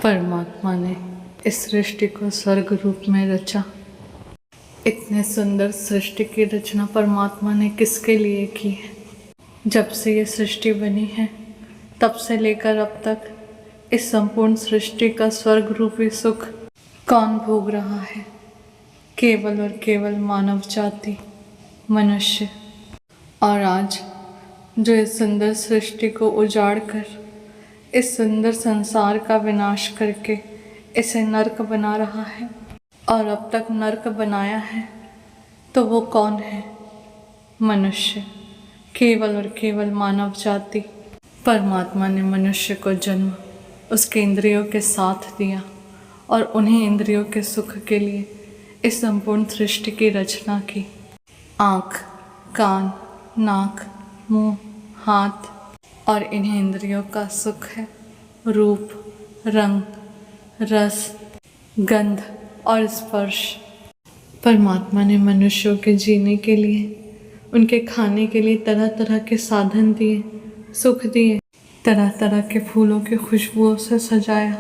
परमात्मा ने इस सृष्टि को स्वर्ग रूप में रचा। इतने सुंदर सृष्टि की रचना परमात्मा ने किसके लिए की है? जब से ये सृष्टि बनी है तब से लेकर अब तक इस संपूर्ण सृष्टि का स्वर्ग रूपी सुख कौन भोग रहा है? केवल और केवल मानव जाति, मनुष्य। और आज जो इस सुंदर सृष्टि को उजाड़ कर इस सुंदर संसार का विनाश करके इसे नर्क बना रहा है और अब तक नर्क बनाया है, तो वो कौन है? मनुष्य, केवल और केवल मानव जाति। परमात्मा ने मनुष्य को जन्म उसके इंद्रियों के साथ दिया और उन्हीं इंद्रियों के सुख के लिए इस संपूर्ण सृष्टि की रचना की। आँख, कान, नाक, मुंह, हाथ और इन्हीं इंद्रियों का सुख है रूप, रंग, रस, गंध और स्पर्श। परमात्मा ने मनुष्यों के जीने के लिए, उनके खाने के लिए तरह तरह के साधन दिए, सुख दिए, तरह तरह के फूलों की खुशबुओं से सजाया,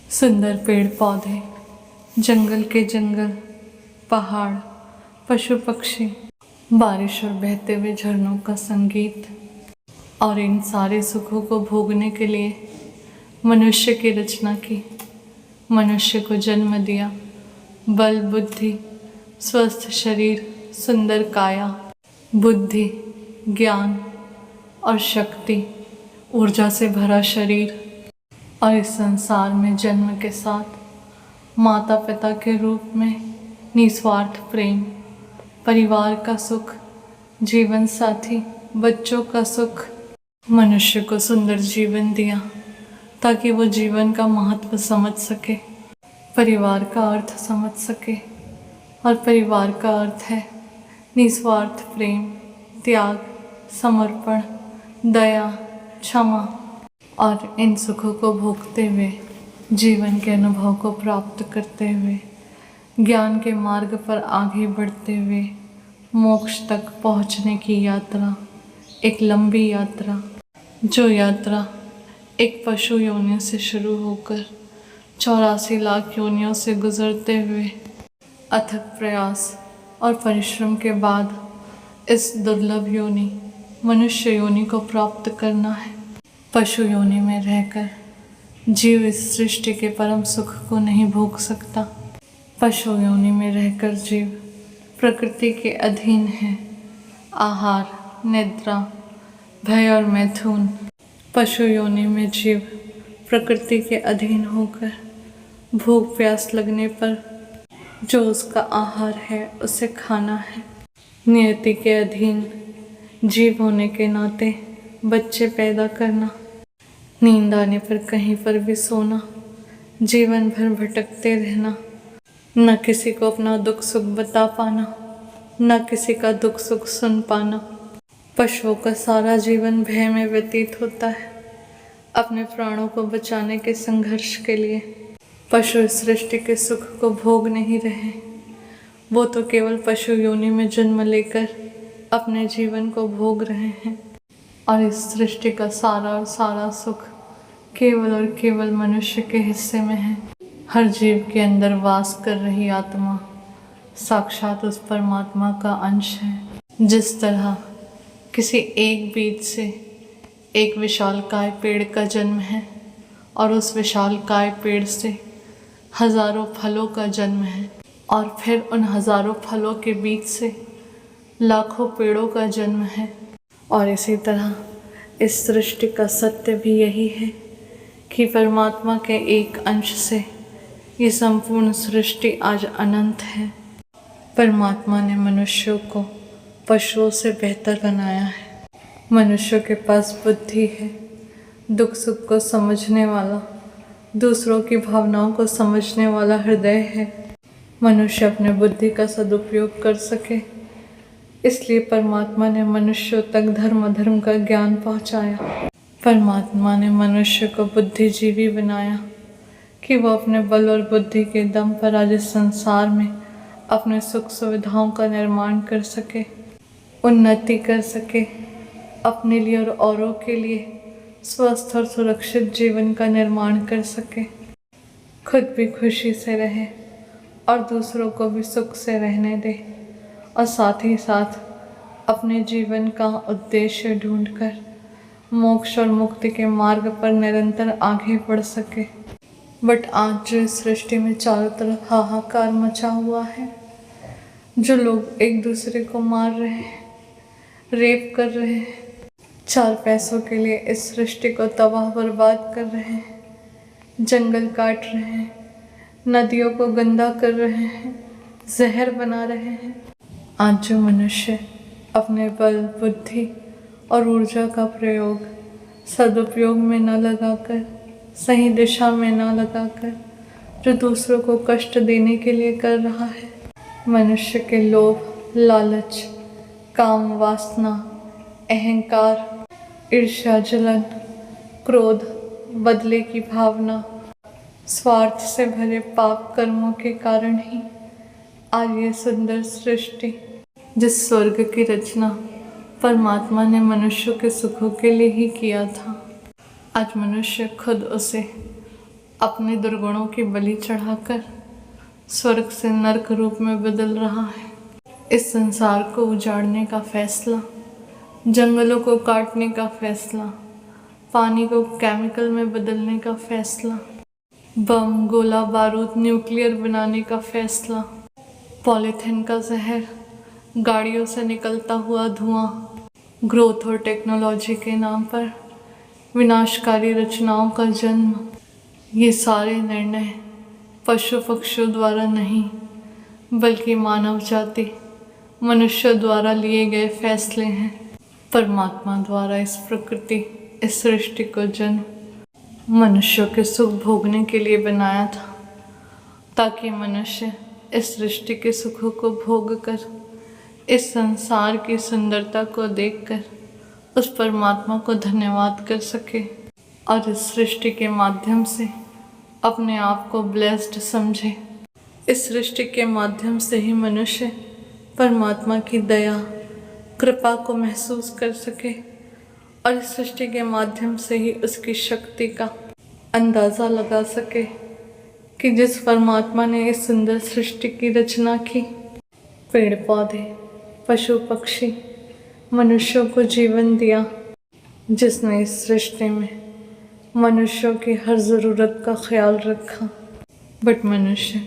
सुंदर पेड़ पौधे, जंगल के जंगल, पहाड़, पशु पक्षी, बारिश और बहते हुए झरनों का संगीत। और इन सारे सुखों को भोगने के लिए मनुष्य की रचना की, मनुष्य को जन्म दिया। बल, बुद्धि, स्वस्थ शरीर, सुंदर काया, बुद्धि, ज्ञान और शक्ति, ऊर्जा से भरा शरीर और इस संसार में जन्म के साथ माता पिता के रूप में निस्वार्थ प्रेम, परिवार का सुख, जीवन साथी, बच्चों का सुख। मनुष्य को सुंदर जीवन दिया ताकि वो जीवन का महत्व समझ सके, परिवार का अर्थ समझ सके। और परिवार का अर्थ है निस्वार्थ प्रेम, त्याग, समर्पण, दया, क्षमा। और इन सुखों को भोगते हुए, जीवन के अनुभव को प्राप्त करते हुए, ज्ञान के मार्ग पर आगे बढ़ते हुए मोक्ष तक पहुँचने की यात्रा, एक लंबी यात्रा, जो यात्रा एक पशु योनि से शुरू होकर 84 लाख योनियों से गुजरते हुए अथक प्रयास और परिश्रम के बाद इस दुर्लभ योनि, मनुष्य योनि को प्राप्त करना है। पशु योनि में रहकर जीव इस सृष्टि के परम सुख को नहीं भोग सकता। पशु योनि में रहकर जीव प्रकृति के अधीन है। आहार, निद्रा, भय और मैथुन। पशु योनि में जीव प्रकृति के अधीन होकर भूख प्यास लगने पर जो उसका आहार है उसे खाना है। नियति के अधीन जीव होने के नाते बच्चे पैदा करना, नींद आने पर कहीं पर भी सोना, जीवन भर भटकते रहना, न किसी को अपना दुख सुख बता पाना, न किसी का दुख सुख सुन पाना। पशुओं का सारा जीवन भय में व्यतीत होता है, अपने प्राणों को बचाने के संघर्ष के लिए। पशु इस सृष्टि के सुख को भोग नहीं रहे, वो तो केवल पशु योनि में जन्म लेकर अपने जीवन को भोग रहे हैं। और इस सृष्टि का सारा सुख केवल और केवल मनुष्य के हिस्से में है। हर जीव के अंदर वास कर रही आत्मा साक्षात उस परमात्मा का अंश है। जिस तरह किसी एक बीज से एक विशालकाय पेड़ का जन्म है और उस विशालकाय पेड़ से हजारों फलों का जन्म है और फिर उन हजारों फलों के बीच से लाखों पेड़ों का जन्म है। और इसी तरह इस सृष्टि का सत्य भी यही है कि परमात्मा के एक अंश से ये संपूर्ण सृष्टि आज अनंत है। परमात्मा ने मनुष्यों को पशुओं से बेहतर बनाया है। मनुष्यों के पास बुद्धि है, दुख सुख को समझने वाला, दूसरों की भावनाओं को समझने वाला हृदय है। मनुष्य अपने बुद्धि का सदुपयोग कर सके, इसलिए परमात्मा ने मनुष्यों तक धर्म अधर्म का ज्ञान पहुँचाया। परमात्मा ने मनुष्य को बुद्धिजीवी बनाया कि वो अपने बल और बुद्धि के दम पर आज इस संसार में अपने सुख सुविधाओं का निर्माण कर सके, उन्नति कर सके, अपने लिए और औरों के लिए स्वस्थ और सुरक्षित जीवन का निर्माण कर सके। खुद भी खुशी से रहे और दूसरों को भी सुख से रहने दे, और साथ ही साथ अपने जीवन का उद्देश्य ढूंढकर मोक्ष और मुक्ति के मार्ग पर निरंतर आगे बढ़ सके। बट आज जो इस सृष्टि में चारों तरफ हाहाकार मचा हुआ है, जो लोग एक दूसरे को मार रहे हैं, रेप कर रहे हैं, 4 पैसों के लिए इस सृष्टि को तबाह बर्बाद कर रहे हैं, जंगल काट रहे हैं, नदियों को गंदा कर रहे हैं, जहर बना रहे हैं। आज जो मनुष्य अपने बल, बुद्धि और ऊर्जा का प्रयोग सदुपयोग में न लगाकर, सही दिशा में न लगाकर, जो दूसरों को कष्ट देने के लिए कर रहा है, मनुष्य के लोभ, लालच, काम वासना, अहंकार, ईर्ष्या, जलन, क्रोध, बदले की भावना, स्वार्थ से भरे पाप कर्मों के कारण ही आज ये सुंदर सृष्टि, जिस स्वर्ग की रचना परमात्मा ने मनुष्यों के सुखों के लिए ही किया था, आज मनुष्य खुद उसे अपने दुर्गुणों की बलि चढ़ाकर स्वर्ग से नरक रूप में बदल रहा है। इस संसार को उजाड़ने का फैसला, जंगलों को काटने का फैसला, पानी को केमिकल में बदलने का फैसला, बम, गोला बारूद, न्यूक्लियर बनाने का फैसला, पॉलीथिन का जहर, गाड़ियों से निकलता हुआ धुआं, ग्रोथ और टेक्नोलॉजी के नाम पर विनाशकारी रचनाओं का जन्म, ये सारे निर्णय पशु पक्षियों द्वारा नहीं बल्कि मानव जाति, मनुष्य द्वारा लिए गए फैसले हैं। परमात्मा द्वारा इस प्रकृति, इस सृष्टि को जन्म मनुष्यों के सुख भोगने के लिए बनाया था, ताकि मनुष्य इस सृष्टि के सुखों को भोग कर, इस संसार की सुंदरता को देखकर उस परमात्मा को धन्यवाद कर सके और इस सृष्टि के माध्यम से अपने आप को ब्लेस्ड समझे। इस सृष्टि के माध्यम से ही मनुष्य परमात्मा की दया, कृपा को महसूस कर सके और इस सृष्टि के माध्यम से ही उसकी शक्ति का अंदाज़ा लगा सके कि जिस परमात्मा ने इस सुंदर सृष्टि की रचना की, पेड़ पौधे, पशु पक्षी, मनुष्यों को जीवन दिया, जिसने इस सृष्टि में मनुष्यों की हर ज़रूरत का ख्याल रखा, बट मनुष्य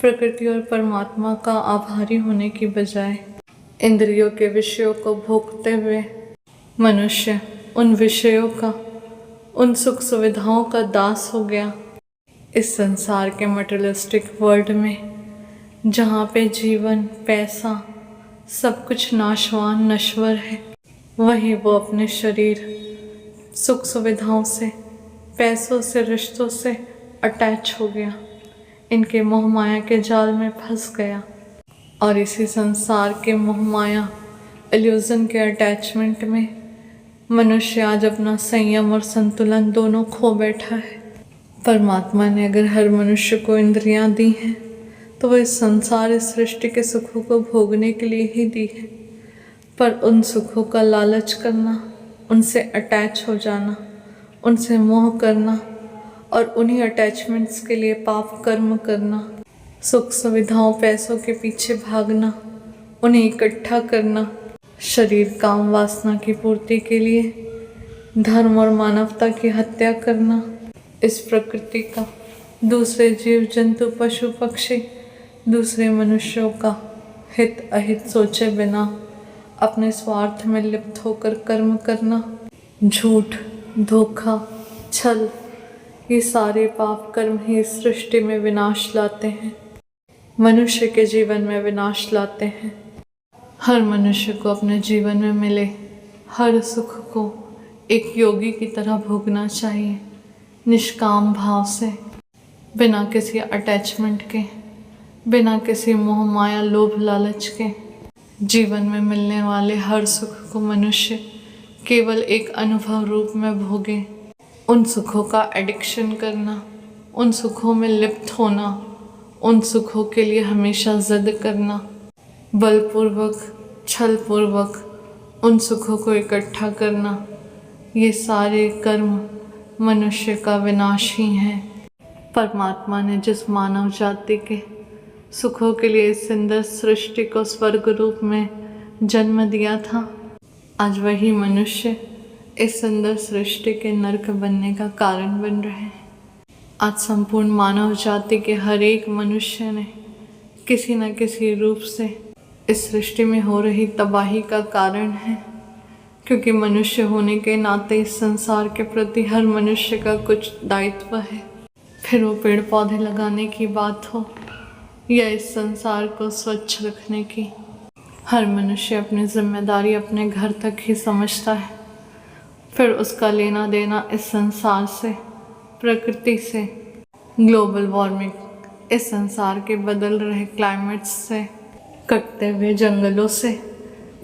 प्रकृति और परमात्मा का आभारी होने की बजाय इंद्रियों के विषयों को भोगते हुए मनुष्य उन विषयों का, उन सुख सुविधाओं का दास हो गया। इस संसार के मटेरियलिस्टिक वर्ल्ड में, जहाँ पे जीवन, पैसा, सब कुछ नाशवान, नश्वर है, वहीं वो अपने शरीर, सुख सुविधाओं से, पैसों से, रिश्तों से अटैच हो गया, इनके मोह माया के जाल में फंस गया। और इसी संसार के मोह माया, इल्यूज़न के अटैचमेंट में मनुष्य आज अपना संयम और संतुलन दोनों खो बैठा है। परमात्मा ने अगर हर मनुष्य को इंद्रियां दी हैं, तो वह इस संसार, इस सृष्टि के सुखों को भोगने के लिए ही दी है। पर उन सुखों का लालच करना, उनसे अटैच हो जाना, उनसे मोह करना और उन्हीं अटैचमेंट्स के लिए पाप कर्म करना, सुख सुविधाओं, पैसों के पीछे भागना, उन्हें इकट्ठा करना, शरीर, काम, वासना की पूर्ति के लिए धर्म और मानवता की हत्या करना, इस प्रकृति का, दूसरे जीव जंतु, पशु पक्षी, दूसरे मनुष्यों का हित अहित सोचे बिना अपने स्वार्थ में लिप्त होकर कर्म करना, झूठ, धोखा, छल, ये सारे पाप कर्म ही इस सृष्टि में विनाश लाते हैं, मनुष्य के जीवन में विनाश लाते हैं। हर मनुष्य को अपने जीवन में मिले हर सुख को एक योगी की तरह भोगना चाहिए, निष्काम भाव से, बिना किसी अटैचमेंट के, बिना किसी मोह माया, लोभ लालच के। जीवन में मिलने वाले हर सुख को मनुष्य केवल एक अनुभव रूप में भोगे। उन सुखों का एडिक्शन करना, उन सुखों में लिप्त होना, उन सुखों के लिए हमेशा जिद करना, बलपूर्वक, छलपूर्वक उन सुखों को इकट्ठा करना, ये सारे कर्म मनुष्य का विनाश ही हैं। परमात्मा ने जिस मानव जाति के सुखों के लिए इस सुंदर सृष्टि को स्वर्ग रूप में जन्म दिया था, आज वही मनुष्य इस सुंदर सृष्टि के नरक बनने का कारण बन रहे हैं। आज संपूर्ण मानव जाति के हर एक मनुष्य ने किसी न किसी रूप से इस सृष्टि में हो रही तबाही का कारण है, क्योंकि मनुष्य होने के नाते इस संसार के प्रति हर मनुष्य का कुछ दायित्व है। फिर वो पेड़ पौधे लगाने की बात हो या इस संसार को स्वच्छ रखने की, हर मनुष्य अपनी जिम्मेदारी अपने घर तक ही समझता है। फिर उसका लेना देना इस संसार से, प्रकृति से, ग्लोबल वार्मिंग, इस संसार के बदल रहे क्लाइमेट्स से, कटते हुए जंगलों से,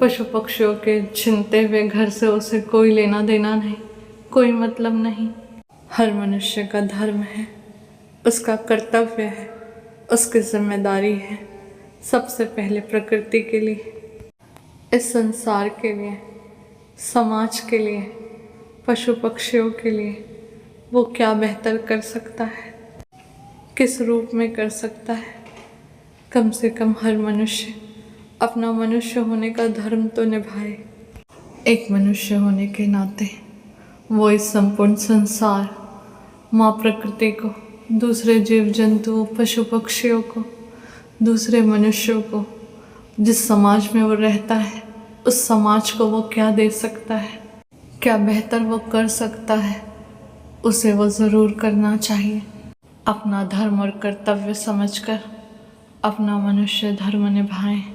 पशु पक्षियों के छिनते हुए घर से उसे कोई लेना देना नहीं, कोई मतलब नहीं। हर मनुष्य का धर्म है, उसका कर्तव्य है, उसकी जिम्मेदारी है सबसे पहले प्रकृति के लिए, इस संसार के लिए, समाज के लिए, पशु पक्षियों के लिए वो क्या बेहतर कर सकता है, किस रूप में कर सकता है। कम से कम हर मनुष्य अपना मनुष्य होने का धर्म तो निभाए। एक मनुष्य होने के नाते वो इस संपूर्ण संसार, माँ प्रकृति को, दूसरे जीव जंतुओं, पशु पक्षियों को, दूसरे मनुष्यों को, जिस समाज में वो रहता है उस समाज को वो क्या दे सकता है, क्या बेहतर वो कर सकता है, उसे वो ज़रूर करना चाहिए। अपना धर्म और कर्तव्य समझकर अपना मनुष्य धर्म निभाएं।